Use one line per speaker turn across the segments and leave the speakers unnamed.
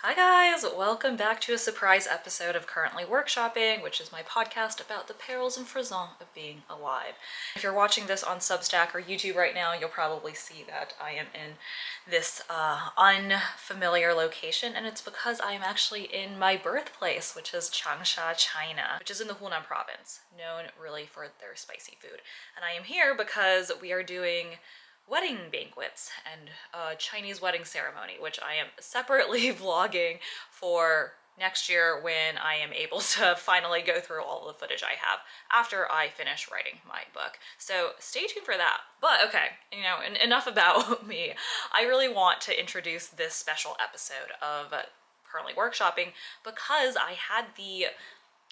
Hi guys, welcome back to a surprise episode of Currently Workshopping, which is my podcast about the perils and frisson of being alive. If you're watching this on Substack or YouTube right now, you'll probably see that I am in this unfamiliar location, and it's because I am actually in my birthplace, which is Changsha, China, which is in the Hunan province, known really for their spicy food. And I am here because we are doing wedding banquets and a Chinese wedding ceremony, which I am separately vlogging for next year when I am able to finally go through all the footage I have after I finish writing my book. So stay tuned for that. But okay, enough about me. I really want to introduce this special episode of Currently Workshopping because I had the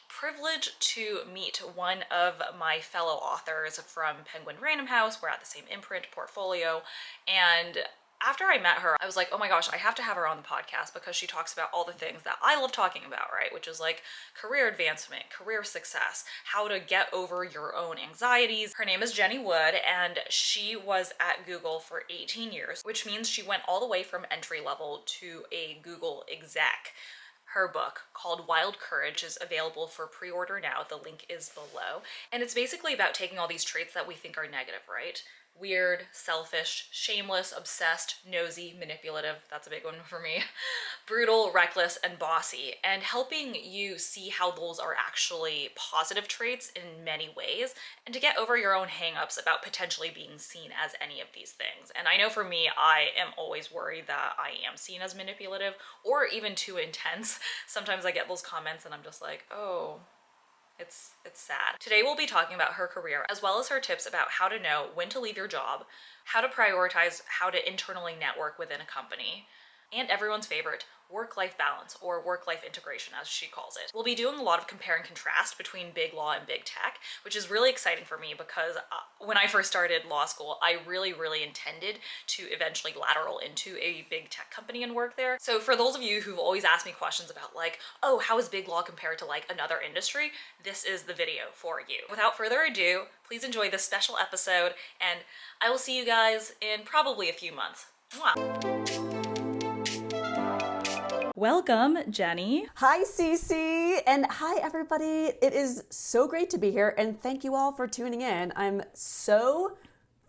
privilege to meet one of my fellow authors from Penguin Random House. We're at the same imprint portfolio, and after I met her, I was like, oh my gosh, I have to have her on the podcast because she talks about all the things that I love talking about, right? Which is like career advancement, career success, how to get over your own anxieties. Her name is Jenny Wood, and she was at Google for 18 years, which means she went all the way from entry level to a Google exec. Her book, called Wild Courage, is available for pre-order now. The link is below. And it's basically about taking all these traits that we think are negative, right? Weird, selfish, shameless, obsessed, nosy, manipulative, that's a big one for me, brutal, reckless, and bossy, and helping you see how those are actually positive traits in many ways, and to get over your own hangups about potentially being seen as any of these things. And I know for me, I am always worried that I am seen as manipulative or even too intense. Sometimes I get those comments and I'm just like, oh, it's sad. Today we'll be talking about her career as well as her tips about how to know when to leave your job, how to prioritize how to internally network within a company, and everyone's favorite, work-life balance, or work-life integration as she calls it. We'll be doing a lot of compare and contrast between Biglaw and big tech, which is really exciting for me because when I first started law school, I really intended to eventually lateral into a big tech company and work there. So for those of you who've always asked me questions about like, oh, how is Biglaw compared to like another industry? This is the video for you. Without further ado, please enjoy this special episode, and I will see you guys in probably a few months. Mwah. Welcome, Jenny.
Hi, Cece, and hi, everybody. It is so great to be here, and thank you all for tuning in. I'm so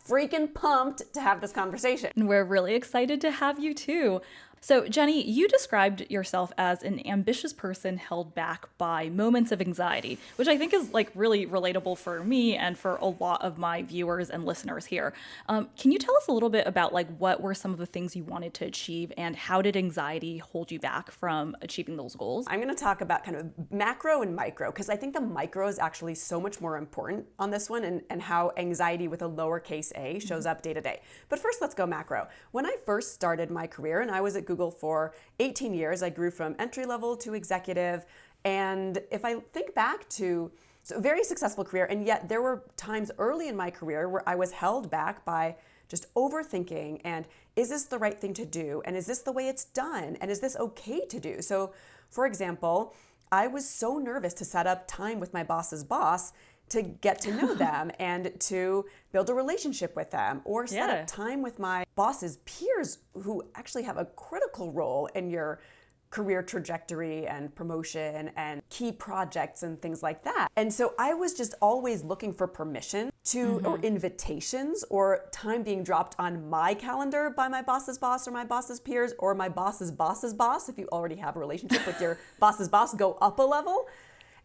freaking pumped to have this conversation.
And we're really excited to have you too. So, Jenny, you described yourself as an ambitious person held back by moments of anxiety, which I think is like really relatable for me and for a lot of my viewers and listeners here. Can you tell us a little bit about like what were some of the things you wanted to achieve and how did anxiety hold you back from achieving those goals?
I'm going to talk about kind of macro and micro because I think the micro is actually so much more important on this one and how anxiety with a lowercase a shows up day to day. But first, let's go macro. When I first started my career and I was at Google for 18 years, I grew from entry level to executive. And if I think back to a very successful career, and yet there were times early in my career where I was held back by just overthinking and is this the right thing to do? And is this the way it's done? And is this okay to do? So for example, I was so nervous to set up time with my boss's boss to get to know them and to build a relationship with them, or set up time with my boss's peers who actually have a critical role in your career trajectory and promotion and key projects and things like that. And so I was just always looking for permission to, or invitations or time being dropped on my calendar by my boss's boss or my boss's peers or my boss's boss's boss. If you already have a relationship with your boss's boss, go up a level.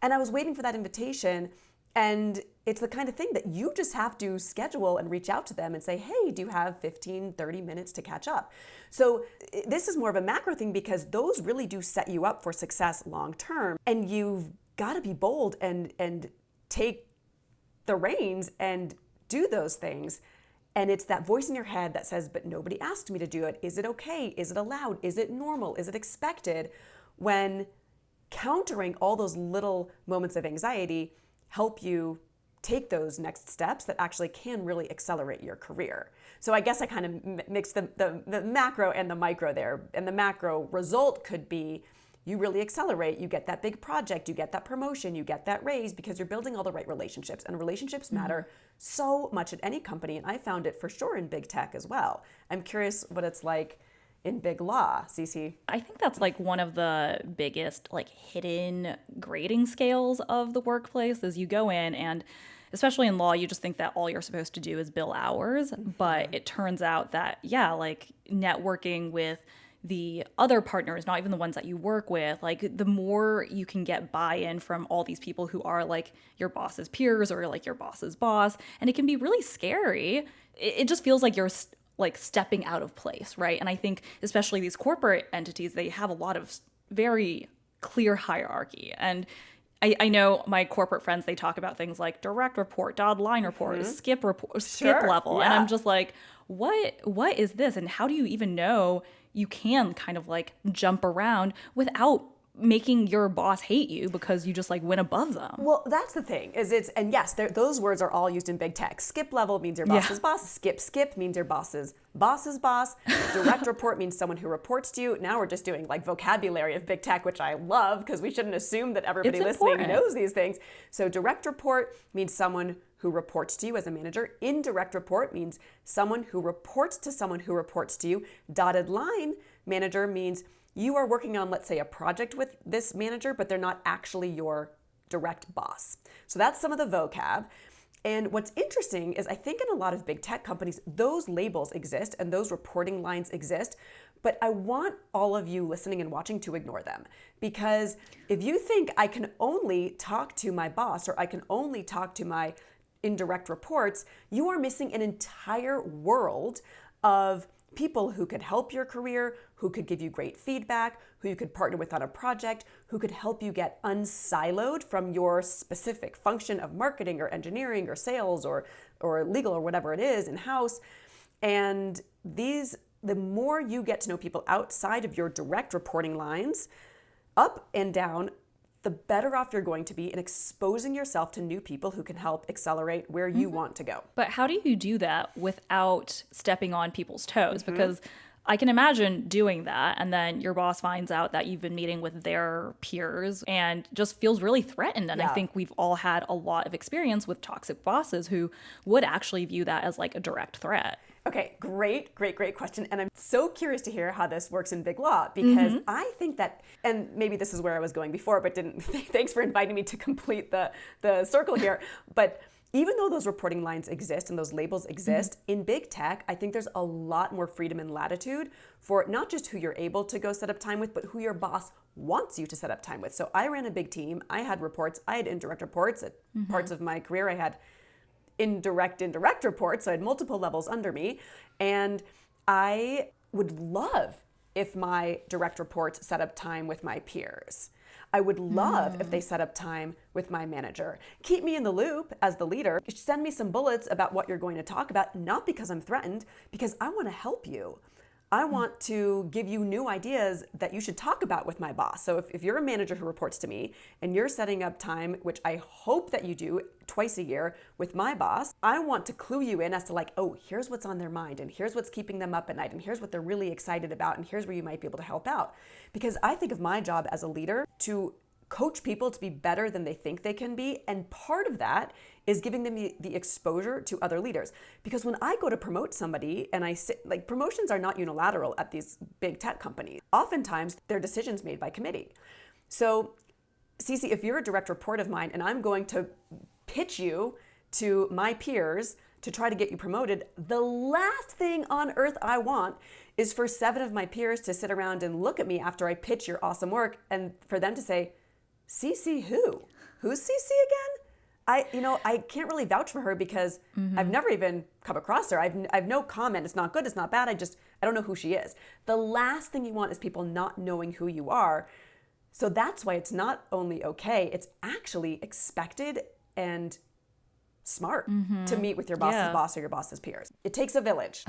And I was waiting for that invitation. And it's the kind of thing that you just have to schedule and reach out to them and say, hey, do you have 15, 30 minutes to catch up? So this is more of a macro thing because those really do set you up for success long term. And you've got to be bold and take the reins and do those things. And it's that voice in your head that says, but nobody asked me to do it. Is it okay? Is it allowed? Is it normal? Is it expected? When countering all those little moments of anxiety help you take those next steps that actually can really accelerate your career. So I guess I kind of mixed the macro and the micro there. And the macro result could be you really accelerate, you get that big project, you get that promotion, you get that raise because you're building all the right relationships. And relationships matter so much at any company. And I found it for sure in big tech as well. I'm curious what it's like in Biglaw. Cece?
I think that's like one of the biggest like hidden grading scales of the workplace is you go in and especially in law, you just think that all you're supposed to do is bill hours. But it turns out that, yeah, like networking with the other partners, not even the ones that you work with, like the more you can get buy-in from all these people who are like your boss's peers or like your boss's boss. And it can be really scary. It just feels like you're like stepping out of place, right? And I think especially these corporate entities, they have a lot of very clear hierarchy. And I know my corporate friends, they talk about things like direct report, dotted line report, skip level.
Yeah.
And I'm just like, what is this? And how do you even know you can kind of like jump around without making your boss hate you because you just like went above them?
Well, that's the thing and yes, those words are all used in big tech. Skip level means your boss's boss. Skip means your boss's boss's boss. Direct report means someone who reports to you. Now we're just doing like vocabulary of big tech, which I love because we shouldn't assume that everybody
It's
listening
important.
knows these things. So direct report means someone who reports to you as a manager. Indirect report means someone who reports to someone who reports to you. Dotted line manager means you are working on, let's say, a project with this manager, but they're not actually your direct boss. So that's some of the vocab. And what's interesting is I think in a lot of big tech companies, those labels exist and those reporting lines exist, but I want all of you listening and watching to ignore them. Because if you think I can only talk to my boss or I can only talk to my indirect reports, you are missing an entire world of people who could help your career, who could give you great feedback, who you could partner with on a project, who could help you get unsiloed from your specific function of marketing or engineering or sales or legal or whatever it is in-house. And the more you get to know people outside of your direct reporting lines, up and down, the better off you're going to be in exposing yourself to new people who can help accelerate where you want to go.
But how do you do that without stepping on people's toes? Because I can imagine doing that and then your boss finds out that you've been meeting with their peers and just feels really threatened. And I think we've all had a lot of experience with toxic bosses who would actually view that as like a direct threat.
Okay, great question. And I'm so curious to hear how this works in Biglaw because I think that, and maybe this is where I was going before, but didn't, thanks for inviting me to complete the circle here. But even though those reporting lines exist and those labels exist, in big tech, I think there's a lot more freedom and latitude for not just who you're able to go set up time with, but who your boss wants you to set up time with. So I ran a big team. I had reports. I had indirect reports. At parts of my career, I had indirect reports. So I had multiple levels under me. And I would love if my direct reports set up time with my peers. I would love if they set up time with my manager. Keep me in the loop as the leader. Send me some bullets about what you're going to talk about, not because I'm threatened, because I want to help you. I want to give you new ideas that you should talk about with my boss. So if you're a manager who reports to me and you're setting up time, which I hope that you do twice a year with my boss, I want to clue you in as to like, oh, here's what's on their mind and here's what's keeping them up at night and here's what they're really excited about and here's where you might be able to help out. Because I think of my job as a leader to coach people to be better than they think they can be. And part of that is giving them the exposure to other leaders. Because when I go to promote somebody and I sit, like promotions are not unilateral at these big tech companies. Oftentimes they're decisions made by committee. So Cece, if you're a direct report of mine and I'm going to pitch you to my peers to try to get you promoted, the last thing on earth I want is for 7 of my peers to sit around and look at me after I pitch your awesome work and for them to say, Cece who? Who's Cece again? I can't really vouch for her because I've never even come across her. I've no comment. It's not good. It's not bad. I don't know who she is. The last thing you want is people not knowing who you are. So that's why it's not only okay, it's actually expected and smart to meet with your boss's boss or your boss's peers. It takes a village.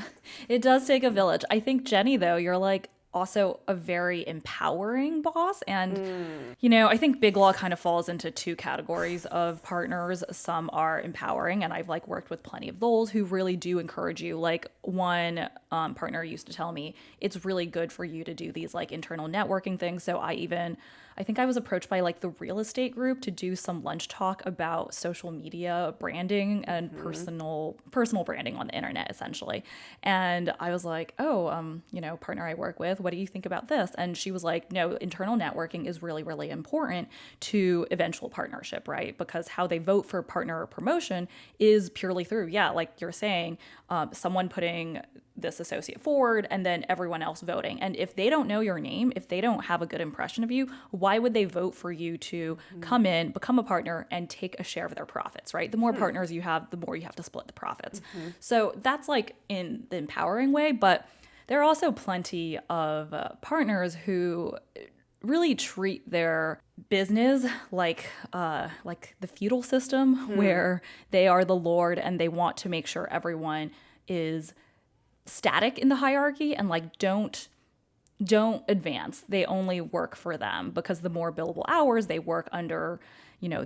It does take a village. I think, Jenny, though, you're like also a very empowering boss. And, I think Biglaw kind of falls into 2 categories of partners. Some are empowering, and I've like worked with plenty of those who really do encourage you. Like one partner used to tell me, it's really good for you to do these like internal networking things. So I even I think I was approached by like the real estate group to do some lunch talk about social media branding and personal branding on the internet, essentially. And I was like, oh, partner I work with, what do you think about this? And she was like, no, internal networking is really, really important to eventual partnership, right? Because how they vote for partner or promotion is purely through, like you're saying, someone putting this associate forward and then everyone else voting. And if they don't know your name, if they don't have a good impression of you, why would they vote for you to come in, become a partner, and take a share of their profits, right? The more partners you have, the more you have to split the profits. So that's like in the empowering way, but there are also plenty of partners who really treat their business like the feudal system where they are the lord and they want to make sure everyone is static in the hierarchy and like don't advance. They only work for them, because the more billable hours they work under,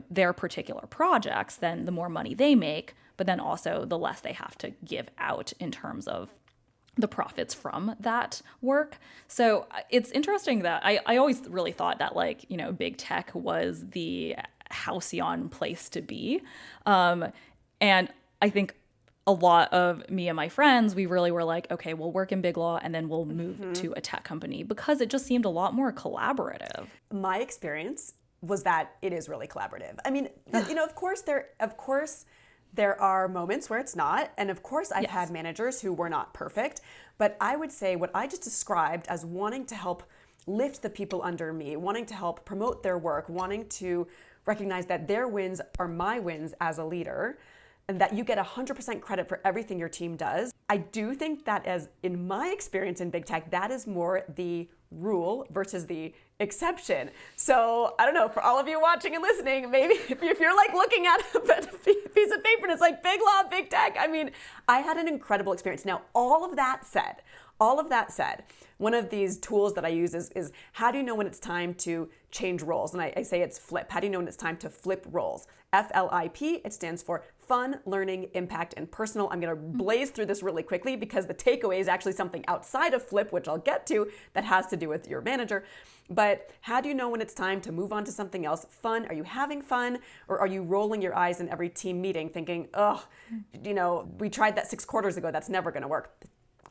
their particular projects, then the more money they make, but then also the less they have to give out in terms of the profits from that work. So it's interesting that I always really thought that big tech was the halcyon place to be. And I think a lot of me and my friends, we really were like, okay, we'll work in Biglaw and then we'll move to a tech company, because it just seemed a lot more collaborative.
My experience was that it is really collaborative. I mean, of course there are moments where it's not. And of course I've had managers who were not perfect, but I would say what I just described as wanting to help lift the people under me, wanting to help promote their work, wanting to recognize that their wins are my wins as a leader, and that you get 100% credit for everything your team does. I do think that, as in my experience in big tech, that is more the rule versus the exception. So I don't know, for all of you watching and listening, maybe if you're like looking at a piece of paper and it's like Biglaw, big tech, I mean, I had an incredible experience. Now, all of that said, one of these tools that I use is how do you know when it's time to change roles? And I say it's flip. How do you know when it's time to flip roles? FLIP, it stands for fun, learning, impact, and personal. I'm going to blaze through this really quickly because the takeaway is actually something outside of flip, which I'll get to, that has to do with your manager. But how do you know when it's time to move on to something else? Fun, are you having fun? Or are you rolling your eyes in every team meeting thinking, we tried that 6 quarters ago, that's never going to work?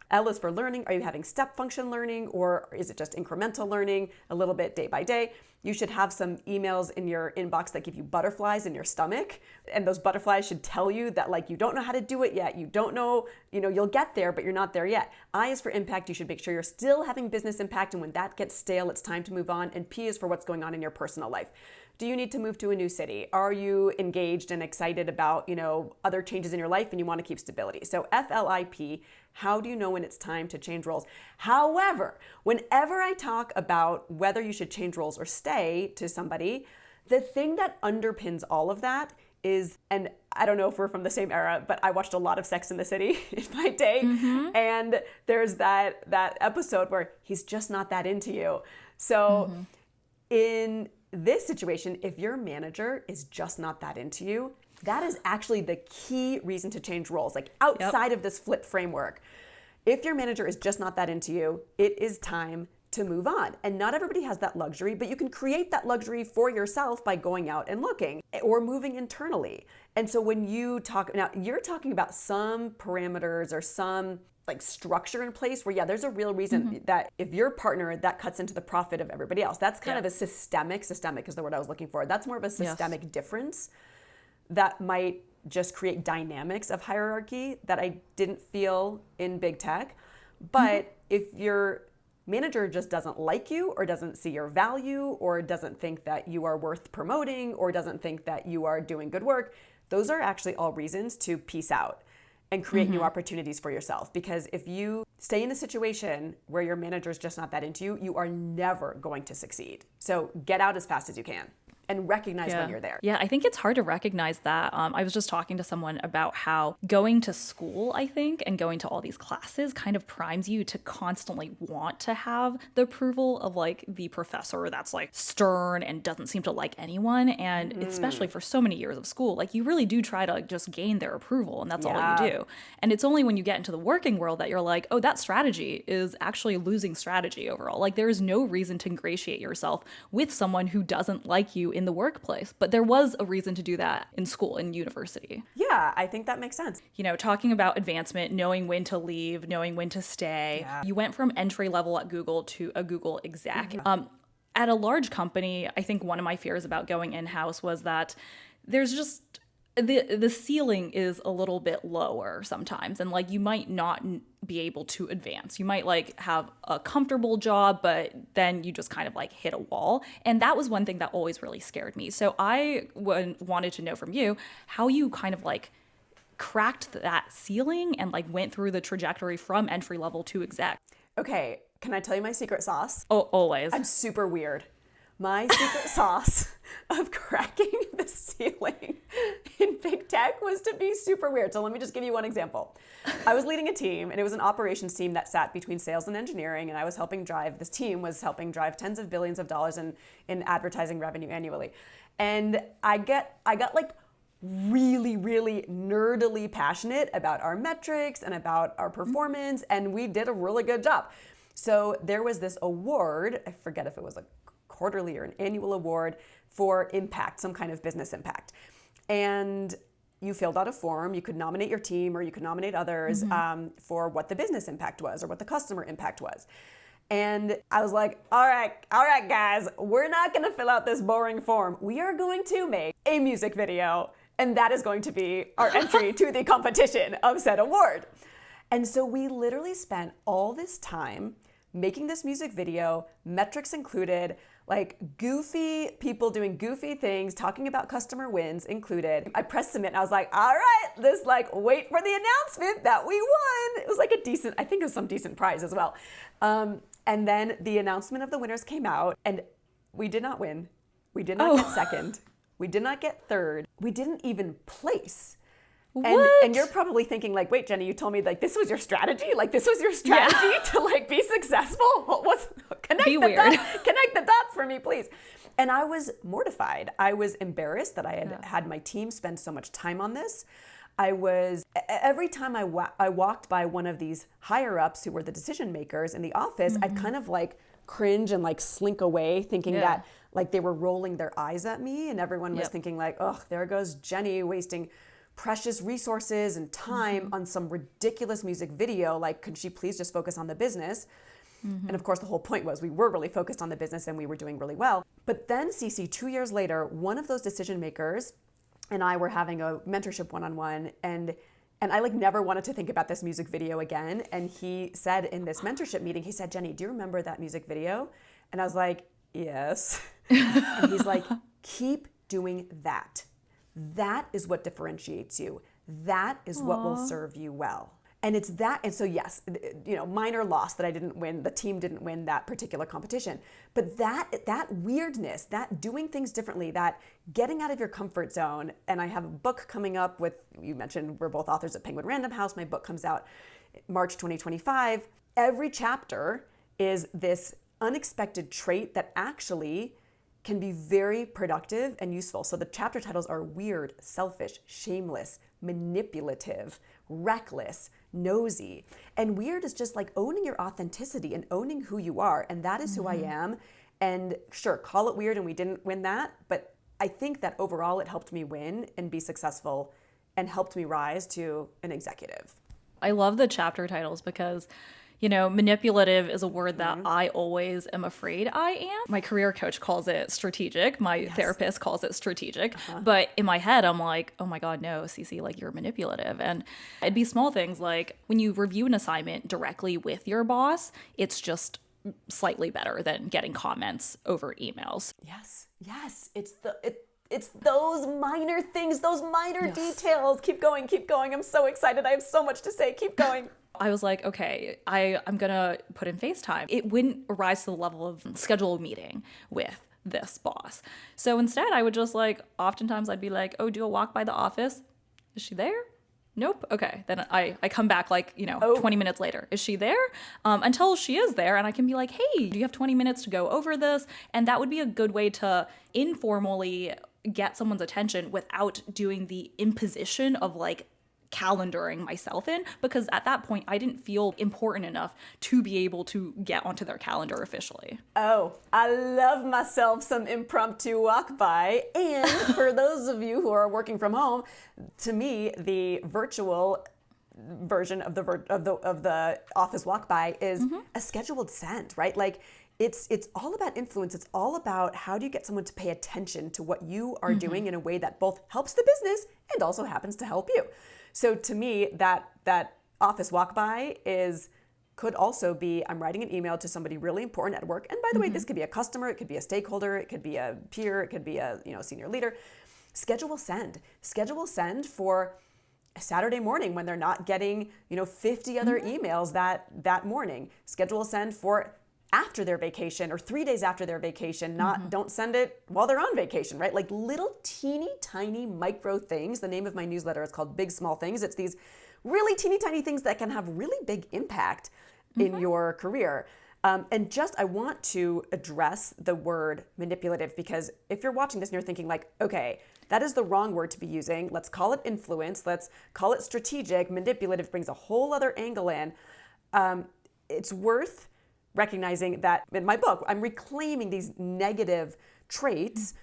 L is for learning. Are you having step function learning, or is it just incremental learning, a little bit day by day? You should have some emails in your inbox that give you butterflies in your stomach. And those butterflies should tell you that you don't know how to do it yet. You don't know, you'll get there, but you're not there yet. I is for impact. You should make sure you're still having business impact. And when that gets stale, it's time to move on. And P is for what's going on in your personal life. Do you need to move to a new city? Are you engaged and excited about, other changes in your life and you want to keep stability? So FLIP, how do you know when it's time to change roles? However, whenever I talk about whether you should change roles or stay to somebody, the thing that underpins all of that is, and I don't know if we're from the same era, but I watched a lot of Sex in the City in my day. And there's that episode where he's just not that into you. So in this situation, if your manager is just not that into you, that is actually the key reason to change roles, outside of this flip framework. If your manager is just not that into you, it is time to move on. And not everybody has that luxury, but you can create that luxury for yourself by going out and looking or moving internally. And so when you talk, now you're talking about some parameters or some structure in place where, there's a real reason that if you're a partner, that cuts into the profit of everybody else. That's kind of a systemic is the word I was looking for. That's more of a systemic difference that might just create dynamics of hierarchy that I didn't feel in big tech. But if your manager just doesn't like you or doesn't see your value or doesn't think that you are worth promoting or doesn't think that you are doing good work, those are actually all reasons to peace out and create new opportunities for yourself. Because if you stay in a situation where your manager is just not that into you, you are never going to succeed. So get out as fast as you can. and recognize when you're there.
Yeah, I think it's hard to recognize that. I was just talking to someone about how going to school, I think, and going to all these classes kind of primes you to constantly want to have the approval of like the professor that's like stern and doesn't seem to like anyone. And especially for so many years of school, like you really do try to like, just gain their approval, and that's all you do. And it's only when you get into the working world that you're like, oh, that strategy is actually losing strategy overall. Like there is no reason to ingratiate yourself with someone who doesn't like you in the workplace. But there was a reason to do that in school, in university.
Yeah, I think that makes sense.
You know, talking about advancement, knowing when to leave, knowing when to stay.
Yeah.
You went from entry level at Google to a Google exec. At a large company, I think one of my fears about going in-house was that there's just the ceiling is a little bit lower sometimes, and like you might not be able to advance. You might like have a comfortable job, but then you just kind of like hit a wall. And that was one thing that always really scared me. So I wanted to know from you how you kind of like cracked that ceiling and like went through the trajectory from entry level to exec.
Okay, can I tell you my secret sauce?
Oh, always.
I'm super weird. My secret sauce of cracking the ceiling in big tech was to be super weird. So let me just give you one example. I was leading a team, and it was an operations team that sat between sales and engineering, and I was helping drive, this team was helping drive tens of billions of dollars in advertising revenue annually. And I got like really, really nerdily passionate about our metrics and about our performance, and we did a really good job. So there was this award, I forget if it was a quarterly or an annual award for impact, some kind of business impact. And you filled out a form, you could nominate your team or you could nominate others for what the business impact was or what the customer impact was. And I was like, all right, guys, we're not gonna fill out this boring form. We are going to make a music video, and that is going to be our entry to the competition of said award. And so we literally spent all this time making this music video, metrics included, like goofy people doing goofy things, talking about customer wins included. I pressed submit and I was like, all right, this like, wait for the announcement that we won. It was like a decent, I think it was some decent prize as well. And then the announcement of the winners came out, and we did not win. We did not get second. We did not get third. We didn't even place. And you're probably thinking like, wait, Jenny, you told me like this was your strategy? Like this was your strategy to like be successful? Connect the dots for me, please. And I was mortified. I was embarrassed that I had had my team spend so much time on this. Every time I walked by one of these higher ups who were the decision makers in the office, I'd kind of like cringe and like slink away thinking that like they were rolling their eyes at me, and everyone was thinking like, oh, there goes Jenny wasting precious resources and time on some ridiculous music video. Like, could she please just focus on the business? And of course, the whole point was we were really focused on the business and we were doing really well. But then, Cece, 2 years later, one of those decision makers and I were having a mentorship one-on-one, and I like never wanted to think about this music video again. And he said in this mentorship meeting, he said, Jenny, do you remember that music video? And I was like, yes. And he's like, keep doing that. That is what differentiates you. That is what will serve you well. And it's that, and so yes, minor loss that I didn't win, the team didn't win that particular competition. But that weirdness, that doing things differently, that getting out of your comfort zone, and I have a book coming up with, you mentioned we're both authors at Penguin Random House, my book comes out March 2025. Every chapter is this unexpected trait that actually can be very productive and useful. So the chapter titles are weird, selfish, shameless, manipulative, reckless, nosy. And weird is just like owning your authenticity and owning who you are. And that is who I am. And sure, call it weird and we didn't win that. But I think that overall it helped me win and be successful and helped me rise to an executive.
I love the chapter titles because manipulative is a word that I always am afraid I am. My career coach calls it strategic. My therapist calls it strategic. But in my head, I'm like, oh my God, no, Cece, like you're manipulative. And it'd be small things like when you review an assignment directly with your boss, it's just slightly better than getting comments over emails.
Yes. It's those minor things, those minor details. Keep going. I'm so excited. I have so much to say. Keep going.
I was like, okay, I'm going to put in FaceTime. It wouldn't rise to the level of schedule a meeting with this boss. So instead, I would just like, oftentimes I'd be like, oh, do a walk by the office. Is she there? Nope. Okay. Then I come back like, 20 minutes later. Is she there? Until she is there. And I can be like, hey, do you have 20 minutes to go over this? And that would be a good way to informally get someone's attention without doing the imposition of like calendaring myself in, because at that point I didn't feel important enough to be able to get onto their calendar officially.
Oh, I love myself some impromptu walk by. And for those of you who are working from home, to me, the virtual version of the office walk by is a scheduled send, right? Like it's all about influence. It's all about how do you get someone to pay attention to what you are doing in a way that both helps the business and also happens to help you. So to me, that office walk by could also be, I'm writing an email to somebody really important at work. And by the way, this could be a customer, it could be a stakeholder, it could be a peer, it could be a senior leader. Schedule send for a Saturday morning when they're not getting 50 other emails that morning. Schedule send for after their vacation or 3 days after their vacation. Don't send it while they're on vacation, right? Like little teeny tiny micro things. The name of my newsletter is called Big Small Things. It's these really teeny tiny things that can have really big impact in your career. And I want to address the word manipulative, because if you're watching this and you're thinking like, okay, that is the wrong word to be using. Let's call it influence. Let's call it strategic. Manipulative brings a whole other angle in. It's worth recognizing that in my book, I'm reclaiming these negative traits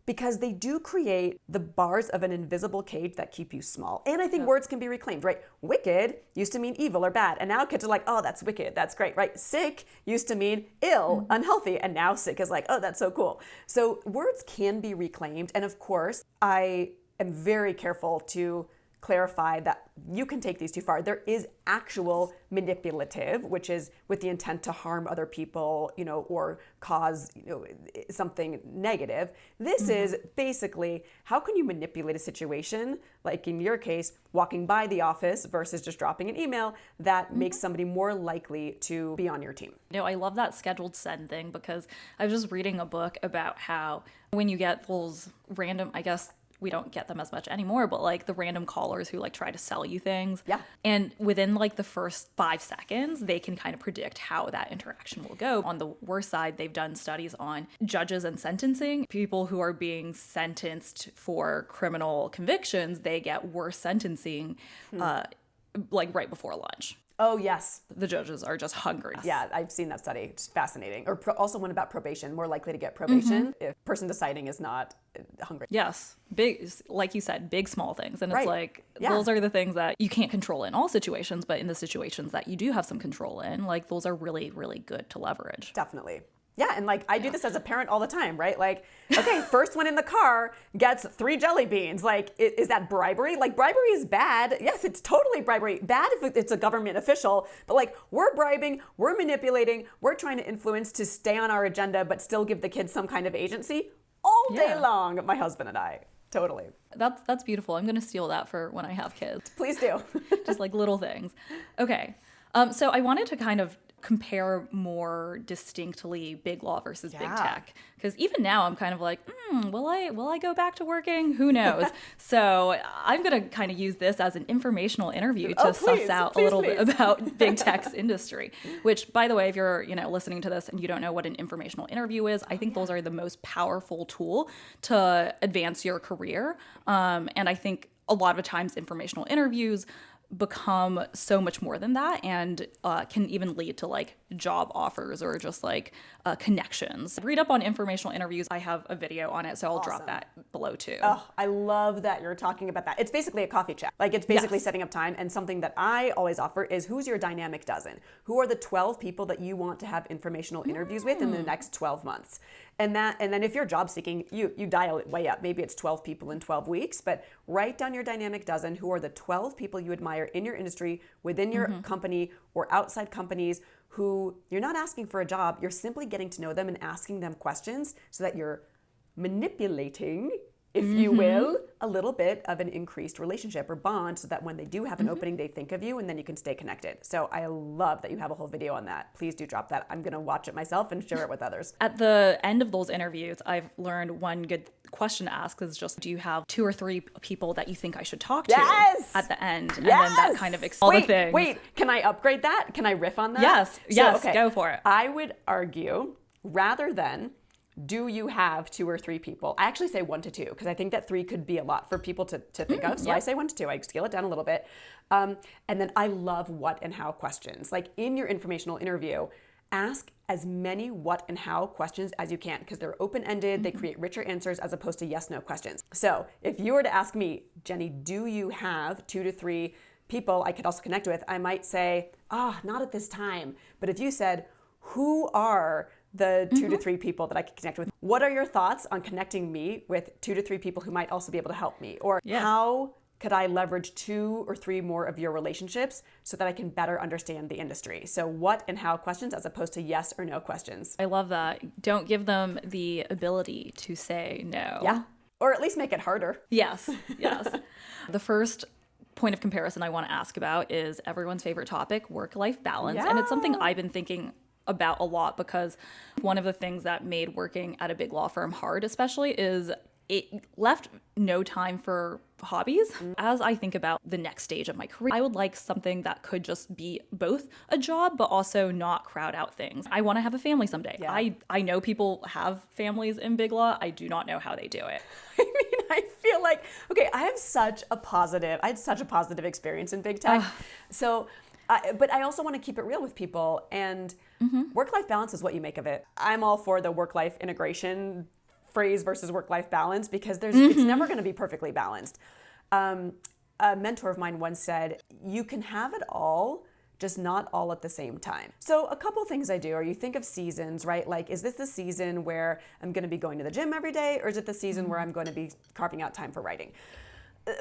because they do create the bars of an invisible cage that keep you small. And I think words can be reclaimed, right? Wicked used to mean evil or bad. And now kids are like, oh, that's wicked. That's great, right? Sick used to mean ill, unhealthy. And now sick is like, oh, that's so cool. So words can be reclaimed. And of course, I am very careful to clarify that you can take these too far. There is actual manipulative, which is with the intent to harm other people, or cause, something negative. This is basically, how can you manipulate a situation, like in your case, walking by the office versus just dropping an email that makes somebody more likely to be on your team.
I love that scheduled send thing, because I was just reading a book about how when you get those random, I guess, we don't get them as much anymore, but like the random callers who like try to sell you things.
Yeah.
And within like the first 5 seconds, they can kind of predict how that interaction will go. On the worst side, they've done studies on judges and sentencing. People who are being sentenced for criminal convictions, they get worse sentencing like right before lunch.
Oh, yes.
The judges are just hungry.
Yeah, I've seen that study. It's fascinating. Or also one about probation, more likely to get probation if person deciding is not hungry.
Yes. Big, like you said, big, small things. And it's
Right.
like,
Yeah.
those are the things that you can't control in all situations, but in the situations that you do have some control in, like those are really, really good to leverage.
Definitely. Yeah, and like I do this as a parent all the time, right? Like, okay, first one in the car gets 3 jelly beans. Like, is that bribery? Like, bribery is bad. Yes, it's totally bribery. Bad if it's a government official, but like we're bribing, we're manipulating, we're trying to influence to stay on our agenda, but still give the kids some kind of agency all day long, my husband and I. Totally.
That's beautiful. I'm going to steal that for when I have kids.
Please do.
Just like little things. Okay. So I wanted to kind of compare more distinctly Biglaw versus big tech, because even now I'm kind of like, will I go back to working? Who knows? So I'm going to kind of use this as an informational interview to suss out a little bit about big tech's industry, which, by the way, if you're listening to this and you don't know what an informational interview is, I think those are the most powerful tool to advance your career. And I think a lot of times informational interviews become so much more than that, and can even lead to like job offers or just like connections. Read up on informational interviews. I have a video on it, so I'll drop that below too.
Oh, I love that you're talking about that. It's basically a coffee chat. Like it's basically setting up time, and something that I always offer is, who's your dynamic dozen? Who are the 12 people that you want to have informational interviews with in the next 12 months? And then if you're job seeking, you dial it way up. Maybe it's 12 people in 12 weeks, but write down your dynamic dozen. Who are the 12 people you admire in your industry, within your company, or outside companies, who you're not asking for a job, you're simply getting to know them and asking them questions so that you're manipulating if you will, a little bit of an increased relationship or bond so that when they do have an opening, they think of you and then you can stay connected. So I love that you have a whole video on that. Please do drop that. I'm going to watch it myself and share it with others.
At the end of those interviews, I've learned one good question to ask is just, do you have 2 or 3 people that you think I should talk to at the end? And then that kind of all the things.
Wait, can I upgrade that? Can I riff on that?
Yes, go for it.
I would argue rather than do you have 2 or 3 people? I actually say 1 to 2 because I think that 3 could be a lot for people to think of. So I say 1 to 2. I scale it down a little bit. And then I love what and how questions. Like in your informational interview, ask as many what and how questions as you can because they're open-ended. They create richer answers as opposed to yes/no questions. So if you were to ask me, Jenny, do you have 2 to 3 people I could also connect with? I might say, not at this time. But if you said, who are the 2 to 3 people that I could connect with? What are your thoughts on connecting me with 2 to 3 people who might also be able to help me? Or how could I leverage 2 or 3 more of your relationships so that I can better understand the industry? So what and how questions as opposed to yes or no questions.
I love that. Don't give them the ability to say no.
Yeah. Or at least make it harder.
Yes. The first point of comparison I want to ask about is everyone's favorite topic, work-life balance. And it's something I've been thinking about a lot because one of the things that made working at a big law firm hard, especially, is it left no time for hobbies. As I think about the next stage of my career, I would like something that could just be both a job, but also not crowd out things. I want to have a family someday.
Yeah.
I know people have families in big law. I do not know how they do it.
I mean, I feel like, okay, I had such a positive experience in big tech. But I also want to keep it real with people, and work-life balance is what you make of it. I'm all for the work-life integration phrase versus work-life balance because it's never going to be perfectly balanced. A mentor of mine once said, you can have it all, just not all at the same time. So a couple things I do are you think of seasons, right? Like, is this the season where I'm going to be going to the gym every day, or is it the season where I'm going to be carving out time for writing?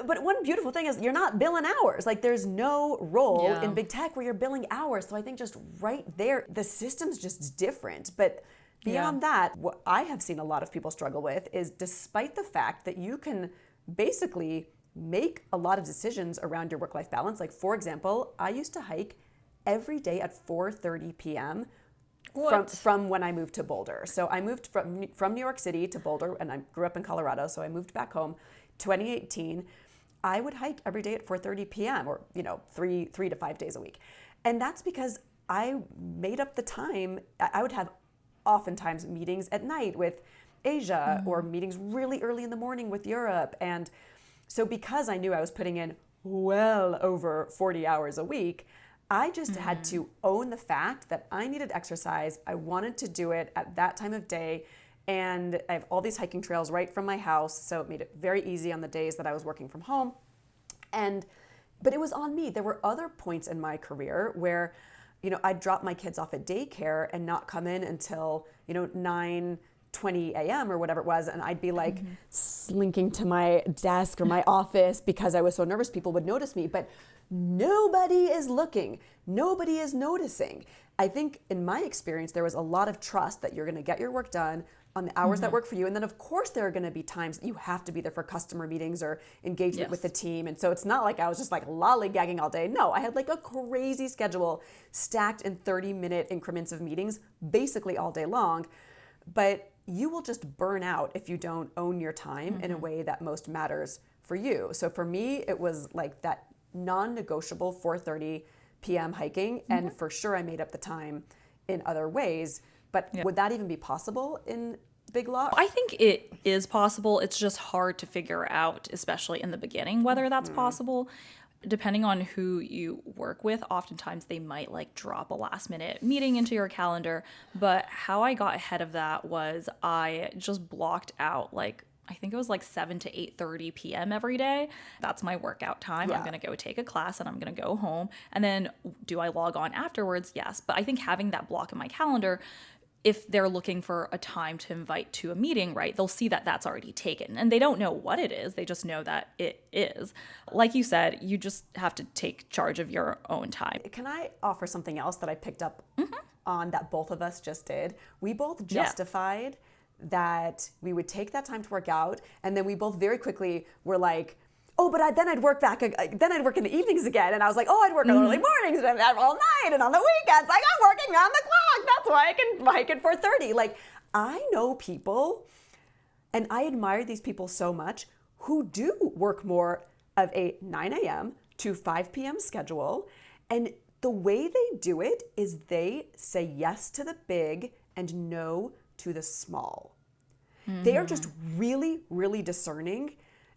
But one beautiful thing is you're not billing hours. Like there's no role in big tech where you're billing hours. So I think just right there, the system's just different. But beyond that, what I have seen a lot of people struggle with is despite the fact that you can basically make a lot of decisions around your work-life balance. Like for example, I used to hike every day at 4:30 p.m. From when I moved to Boulder. So I moved from New York City to Boulder, and I grew up in Colorado, so I moved back home. 2018, I would hike every day at 4:30 p.m. or 3 to 5 days a week. And that's because I made up the time. I would have oftentimes meetings at night with Asia or meetings really early in the morning with Europe. And so because I knew I was putting in well over 40 hours a week, I just had to own the fact that I needed exercise. I wanted to do it at that time of day. And I have all these hiking trails right from my house, so it made it very easy on the days that I was working from home. But it was on me. There were other points in my career where, I'd drop my kids off at daycare and not come in until, 9:20 a.m. or whatever it was, and I'd be like slinking to my desk or my office because I was so nervous people would notice me. But nobody is looking. Nobody is noticing. I think in my experience, there was a lot of trust that you're going to get your work done on the hours that work for you. And then of course there are going to be times that you have to be there for customer meetings or engagement with the team. And so it's not like I was just like lollygagging all day. No, I had like a crazy schedule stacked in 30-minute increments of meetings basically all day long. But you will just burn out if you don't own your time in a way that most matters for you. So for me, it was like that non-negotiable 4:30 p.m. hiking, and for sure I made up the time in other ways. But would that even be possible in big law?
I think it is possible. It's just hard to figure out, especially in the beginning, whether that's possible. Depending on who you work with, oftentimes they might like drop a last minute meeting into your calendar. But how I got ahead of that was I just blocked out I think it was 7 to 8:30 p.m. every day. That's my workout time. I'm going to go take a class and I'm going to go home. And then do I log on afterwards? Yes. But I think having that block in my calendar, if they're looking for a time to invite to a meeting, right, they'll see that that's already taken. And they don't know what it is. They just know that it is. Like you said, you just have to take charge of your own time.
Can I offer something else that I picked up on that both of us just did? We both justified that we would take that time to work out, and then we both very quickly were like, oh, but then I'd work then I'd work in the evenings again. And I was like, oh, I'd work on early mornings and all night and on the weekends. Like, I'm working on the clock. That's why I can hike at 4:30. Like, I know people, and I admire these people so much, who do work more of a 9 a.m. to 5 p.m. schedule. And the way they do it is they say yes to the big and no to the small. They are just really, really discerning,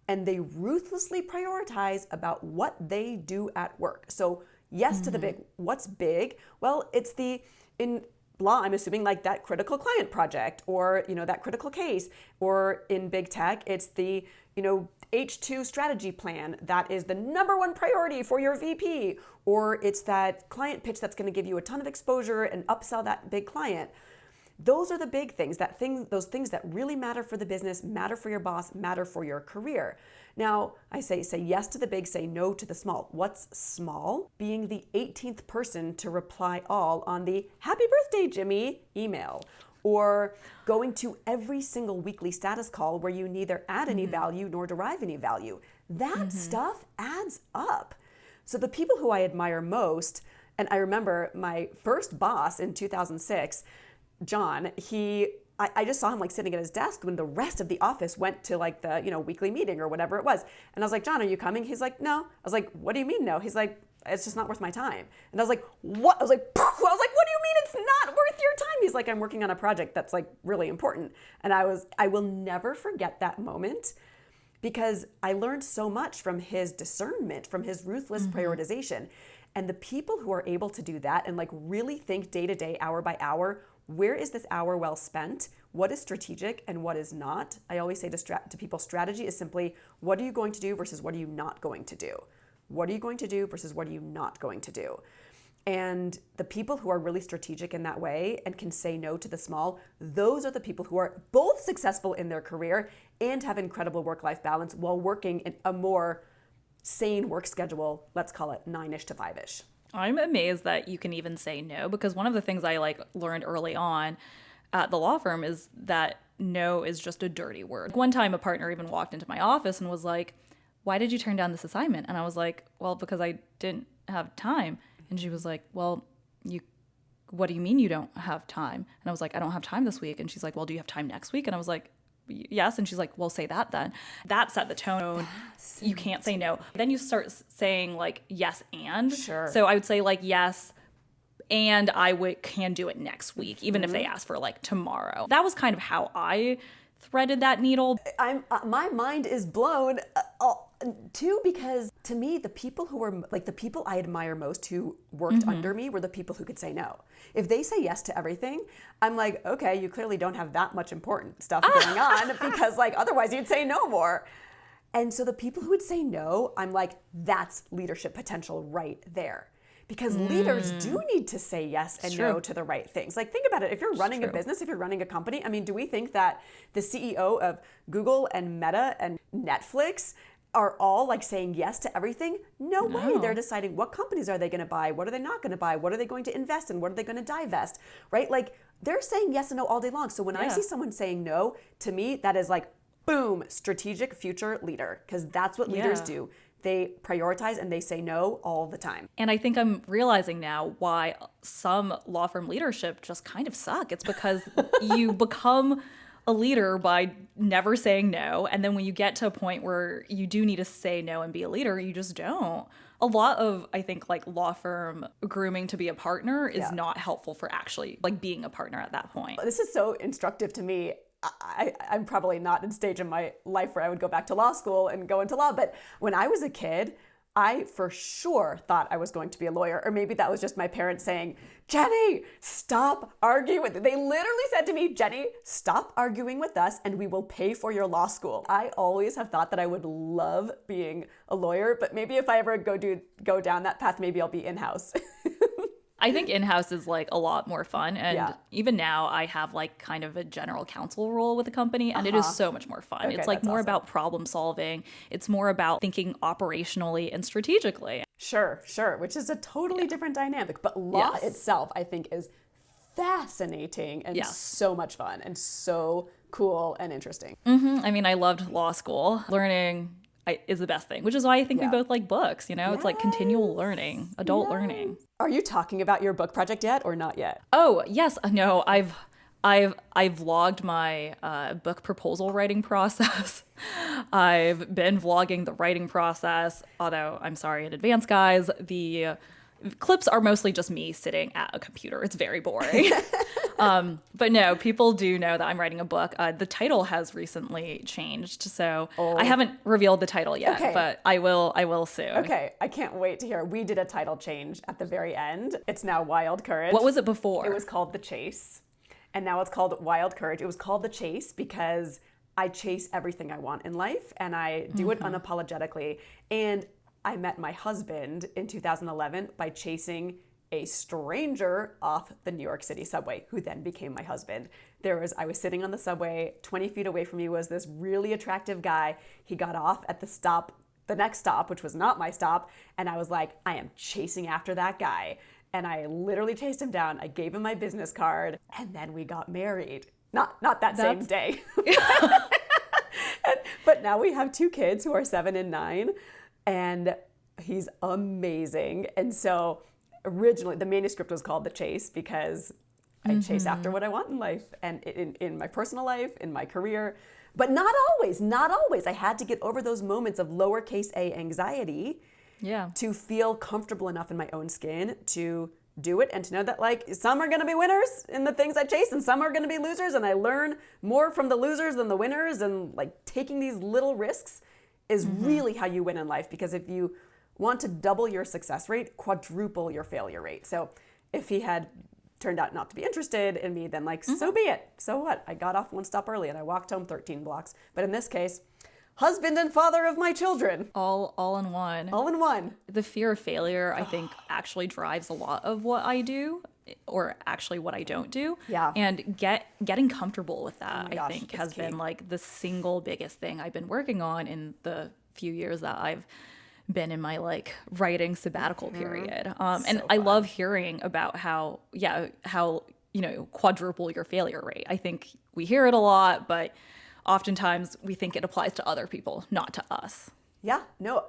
and they ruthlessly prioritize about what they do at work. So yes to the big. What's big? Well, it's in law, I'm assuming, like that critical client project, or that critical case, or in big tech, it's the H2 strategy plan that is the number one priority for your VP, or it's that client pitch that's going to give you a ton of exposure and upsell that big client. Those are the big things, those things that really matter for the business, matter for your boss, matter for your career. Now, I say yes to the big, say no to the small. What's small? Being the 18th person to reply all on the "Happy birthday, Jimmy" email, or going to every single weekly status call where you neither add any value nor derive any value. That stuff adds up. So the people who I admire most, and I remember my first boss in 2006, John, I just saw him like sitting at his desk when the rest of the office went to like the, weekly meeting or whatever it was. And I was like, John, are you coming? He's like, no. I was like, what do you mean no? He's like, it's just not worth my time. And I was like, what? I was like, what do you mean it's not worth your time? He's like, I'm working on a project that's like really important. And I will never forget that moment, because I learned so much from his discernment, from his ruthless prioritization. And the people who are able to do that and like really think day to day, hour by hour, where is this hour well spent? What is strategic and what is not? I always say to people, strategy is simply, what are you going to do versus what are you not going to do? What are you going to do versus what are you not going to do? And the people who are really strategic in that way and can say no to the small, those are the people who are both successful in their career and have incredible work-life balance while working in a more sane work schedule, let's call it 9-ish to 5-ish.
I'm amazed that you can even say no, because one of the things I learned early on at the law firm is that no is just a dirty word. One time a partner even walked into my office and was like, why did you turn down this assignment? And I was like, well, because I didn't have time. And she was like, well, what do you mean you don't have time? And I was like, I don't have time this week. And she's like, well, do you have time next week? And I was like, yes. And she's like, well, say that then. That set the tone. You can't say no. Then you start saying like yes and.
Sure.
So I would say like yes, and I can do it next week, even if they ask for like tomorrow. That was kind of how I threaded that needle.
My mind is blown too, because to me, the people who were like the people I admire most who worked under me were the people who could say no. If they say yes to everything, I'm like, okay, you clearly don't have that much important stuff going on, because like otherwise you'd say no more. And so the people who would say no, I'm like, that's leadership potential right there. Because leaders do need to say yes and no to the right things. Like, think about it. If you're running a business, if you're running a company, I mean, do we think that the CEO of Google and Meta and Netflix are all like saying yes to everything? No way. They're deciding what companies are they going to buy? What are they not going to buy? What are they going to invest in? What are they going to divest? Right? Like, they're saying yes and no all day long. So when I see someone saying no, to me, that is like, boom, strategic future leader. Because that's what leaders do. They prioritize and they say no all the time.
And I think I'm realizing now why some law firm leadership just kind of suck. It's because you become a leader by never saying no. And then when you get to a point where you do need to say no and be a leader, you just don't. A lot of, I think, like law firm grooming to be a partner is not helpful for actually like being a partner at that point.
This is so instructive to me. I'm probably not in a stage in my life where I would go back to law school and go into law. But when I was a kid, I for sure thought I was going to be a lawyer. Or maybe that was just my parents saying, Jenny, stop arguing with it. They literally said to me, Jenny, stop arguing with us and we will pay for your law school. I always have thought that I would love being a lawyer, but maybe if I ever go down that path, maybe I'll be in-house.
I think in-house is like a lot more fun. And even now I have like kind of a general counsel role with the company, and it is so much more fun. It's like more about problem solving. It's more about thinking operationally and strategically.
Sure. Which is a totally different dynamic. But law itself, I think, is fascinating and so much fun and so cool, and interesting.
I mean, I loved law school. Learning is the best thing, which is why I think we both like books. It's like continual learning, adult learning.
Are you talking about your book project yet or not yet?
Oh, yes. No, I've vlogged my book proposal writing process. I've been vlogging the writing process, although I'm sorry in advance, guys. The clips are mostly just me sitting at a computer. It's very boring. But no, people do know that I'm writing a book. The title has recently changed, so I haven't revealed the title yet, but I will soon.
Okay, I can't wait to hear. We did a title change at the very end. It's now Wild Courage.
What was it before?
It was called The Chase, and now it's called Wild Courage. It was called The Chase because I chase everything I want in life, and I do it unapologetically. And I met my husband in 2011 by chasing a stranger off the New York City subway, who then became my husband. I was sitting on the subway, 20 feet away from me was this really attractive guy. He got off at the next stop, which was not my stop, and I was like, I am chasing after that guy. And I literally chased him down. I gave him my business card, and then we got married. Not that same day. But now we have 2 kids who are 7 and 9, and he's amazing. And so originally the manuscript was called The Chase because I chase after what I want in life, and in my personal life, in my career. But not always. I had to get over those moments of lowercase a anxiety to feel comfortable enough in my own skin to do it, and to know that like some are going to be winners in the things I chase and some are going to be losers, and I learn more from the losers than the winners. And like taking these little risks is really how you win in life, because if you want to double your success rate, quadruple your failure rate. So if he had turned out not to be interested in me, then like, so be it. So what? I got off 1 stop early and I walked home 13 blocks. But in this case, husband and father of my children.
All in one.
All in one.
The fear of failure, I think, actually drives a lot of what I do, or actually what I don't do.
Yeah.
And getting comfortable with that,
gosh,
I think,
it's
has
key.
been like the single biggest thing I've been working on in the few years that I've been in my like writing sabbatical period. And I love hearing about how quadruple your failure rate. I think we hear it a lot, but oftentimes we think it applies to other people, not to us.
Yeah, no,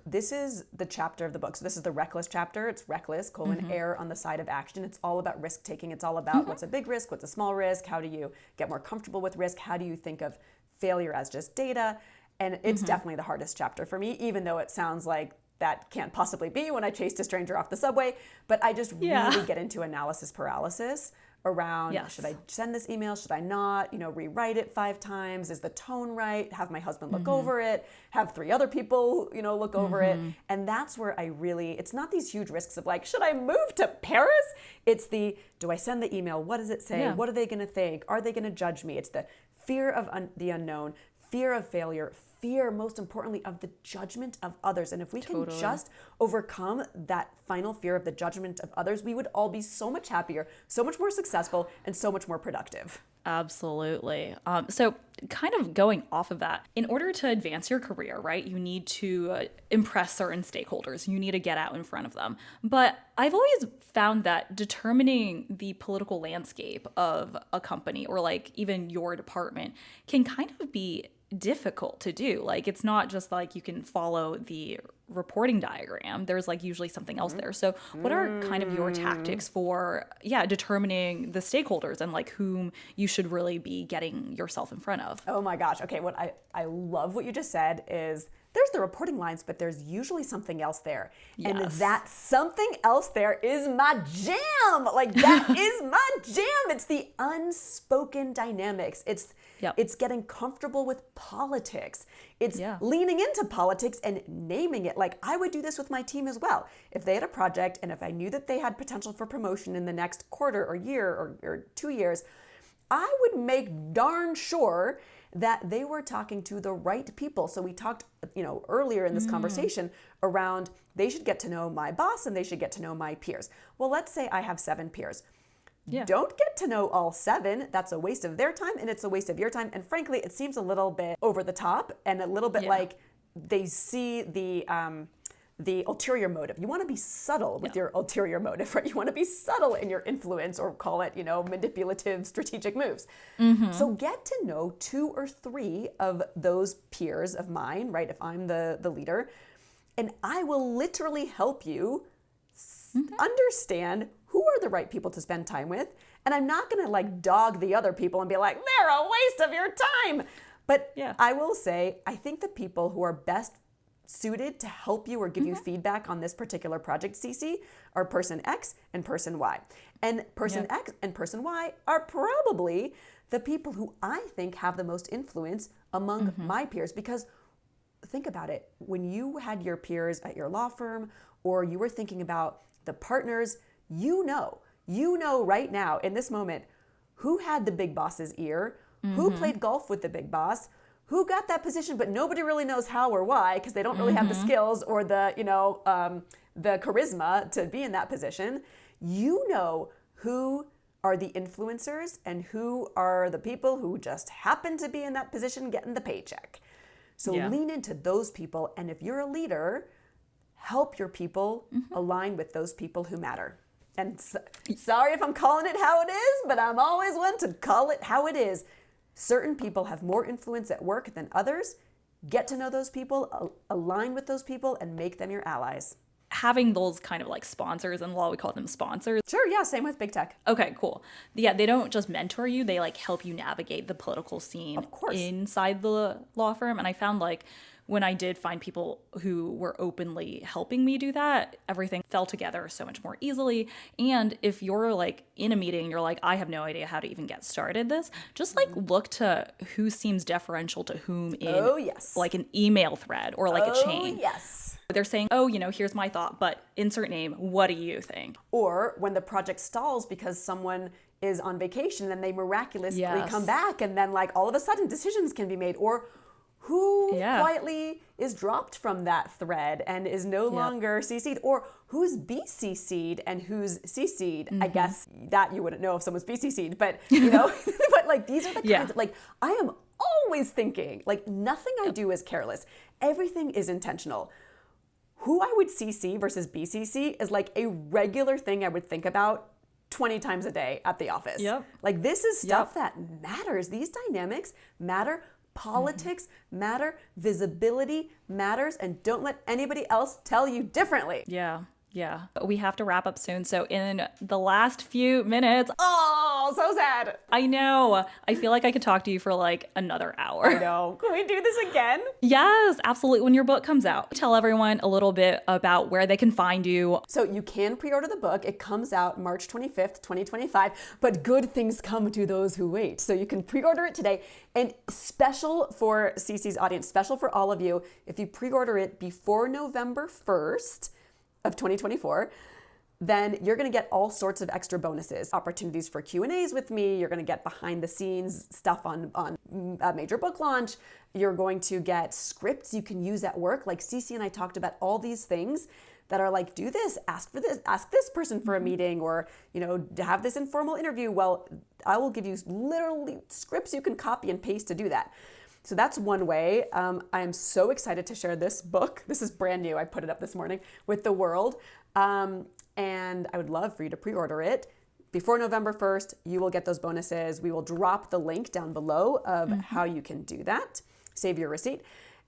this is the chapter of the book. So this is the reckless chapter. It's reckless, err on the side of action. It's all about risk taking. It's all about what's a big risk, what's a small risk, how do you get more comfortable with risk, how do you think of failure as just data. And it's definitely the hardest chapter for me, even though it sounds like that can't possibly be when I chased a stranger off the subway. But I just really get into analysis paralysis around, should I send this email? Should I not? Rewrite it 5 times. Is the tone right? Have my husband look over it. Have 3 other people, look over it. And that's where it's not these huge risks of like, should I move to Paris? It's do I send the email? What does it say?
Yeah.
What are they going to think? Are they going to judge me? It's the fear of the unknown, fear of failure, fear, most importantly, of the judgment of others. And if we can just overcome that final fear of the judgment of others, we would all be so much happier, so much more successful, and so much more productive.
Absolutely. So kind of going off of that, in order to advance your career, right, you need to impress certain stakeholders. You need to get out in front of them. But I've always found that determining the political landscape of a company or like even your department can kind of be difficult to do. Like, it's not just like you can follow the reporting diagram. There's like usually something else there. So what are kind of your tactics for determining the stakeholders and like whom you should really be getting yourself in front of?
Oh my gosh. Okay, what I love what you just said is there's the reporting lines, but there's usually something else there.
Yes.
And that something else there is my jam. Like, that is my jam. It's the unspoken dynamics. It's getting comfortable with politics. It's leaning into politics and naming it. Like, I would do this with my team as well. If they had a project and if I knew that they had potential for promotion in the next quarter or year or 2 years, I would make darn sure that they were talking to the right people. So we talked, earlier in this conversation around they should get to know my boss and they should get to know my peers. Well, let's say I have 7 peers. Yeah. Don't get to know all 7. That's a waste of their time and it's a waste of your time. And frankly, it seems a little bit over the top and a little bit like they see the the ulterior motive. You want to be subtle with your ulterior motive, right? You want to be subtle in your influence, or call it, manipulative strategic moves. So get to know 2 or 3 of those peers of mine, right? If I'm the leader, and I will literally help you understand who are the right people to spend time with. And I'm not going to like dog the other people and be like, they're a waste of your time. But I will say, I think the people who are best suited to help you or give you feedback on this particular project, CC, are person X and person Y. And person X and person Y are probably the people who I think have the most influence among my peers. Because think about it, when you had your peers at your law firm, or you were thinking about the partners, you know right now in this moment who had the big boss's ear, who played golf with the big boss, who got that position, but nobody really knows how or why, because they don't really have the skills or the charisma to be in that position. You know who are the influencers and who are the people who just happen to be in that position getting the paycheck. So lean into those people, and if you're a leader, help your people align with those people who matter. And sorry if I'm calling it how it is, but I'm always one to call it how it is. Certain people have more influence at work than others. Get to know those people, align with those people, and make them your allies.
Having those kind of like sponsors in law, we call them sponsors.
Sure, yeah, same with big tech.
Okay, cool. Yeah, they don't just mentor you, they like help you navigate the political scene inside the law firm. And I found like when I did find people who were openly helping me do that, everything fell together so much more easily. And if you're like in a meeting, you're like, I have no idea how to even get started this, just like look to who seems deferential to whom in like an email thread or like a chain. They're saying, here's my thought, but insert name, what do you think?
Or when the project stalls because someone is on vacation and they miraculously come back, and then like all of a sudden decisions can be made. Or who quietly is dropped from that thread and is no longer CC'd, or who's BCC'd and who's CC'd. I guess that you wouldn't know if someone's BCC'd, but but like these are the kinds of, like, I am always thinking, like, nothing I do is careless. Everything is intentional. Who I would CC versus BCC is like a regular thing I would think about 20 times a day at the office. Like, this is stuff that matters. These dynamics matter. Politics matter, visibility matters, and don't let anybody else tell you differently.
Yeah. But we have to wrap up soon. So in the last few minutes,
oh, so sad.
I know. I feel like I could talk to you for like another hour.
I know. Can we do this again?
Yes, absolutely. When your book comes out, tell everyone a little bit about where they can find you.
So you can pre-order the book. It comes out March 25th, 2025, but good things come to those who wait. So you can pre-order it today. And special for CC's audience, special for all of you, if you pre-order it before November 1st, of 2024, then you're going to get all sorts of extra bonuses, opportunities for Q&As with me. You're going to get behind the scenes stuff on a major book launch. You're going to get scripts you can use at work. Like Cece and I talked about all these things that are like, do this, ask this person for a meeting, or, have this informal interview. Well, I will give you literally scripts you can copy and paste to do that. So that's one way. I am so excited to share this book. This is brand new. I put it up this morning with the world. And I would love for you to pre-order it. Before November 1st, you will get those bonuses. We will drop the link down below of how you can do that. Save your receipt.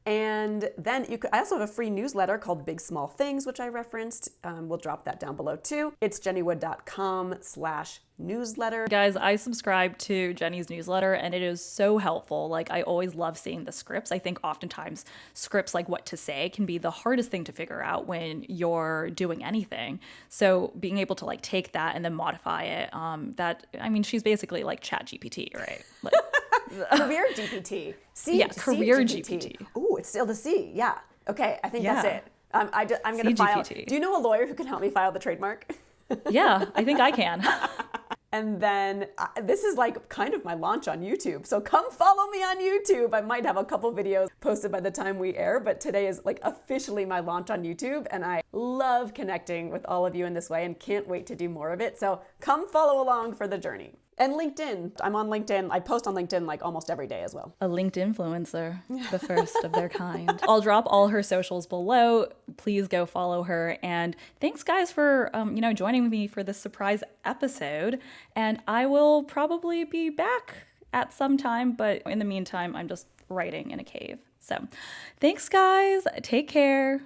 And then I also have a free newsletter called Big Small Things, which I referenced. We'll drop that down below too. It's jennywood.com/newsletter.
Guys, I subscribe to Jenny's newsletter and it is so helpful. Like, I always love seeing the scripts. I think oftentimes scripts like what to say can be the hardest thing to figure out when you're doing anything. So being able to like take that and then modify it, she's basically like ChatGPT, right? Like,
Career GPT.
Career GPT.
Ooh, it's still the C. Yeah. Okay, I think that's it. I'm going to file. Do you know a lawyer who can help me file the trademark?
Yeah, I think I can.
And then this is like kind of my launch on YouTube. So come follow me on YouTube. I might have a couple videos posted by the time we air, but today is like officially my launch on YouTube. And I love connecting with all of you in this way and can't wait to do more of it. So come follow along for the journey. And LinkedIn. I'm on LinkedIn. I post on LinkedIn like almost every day as well.
A linked influencer, the first of their kind. I'll drop all her socials below. Please go follow her. And thanks, guys, for joining me for this surprise episode. And I will probably be back at some time, but in the meantime, I'm just writing in a cave. So thanks, guys. Take care.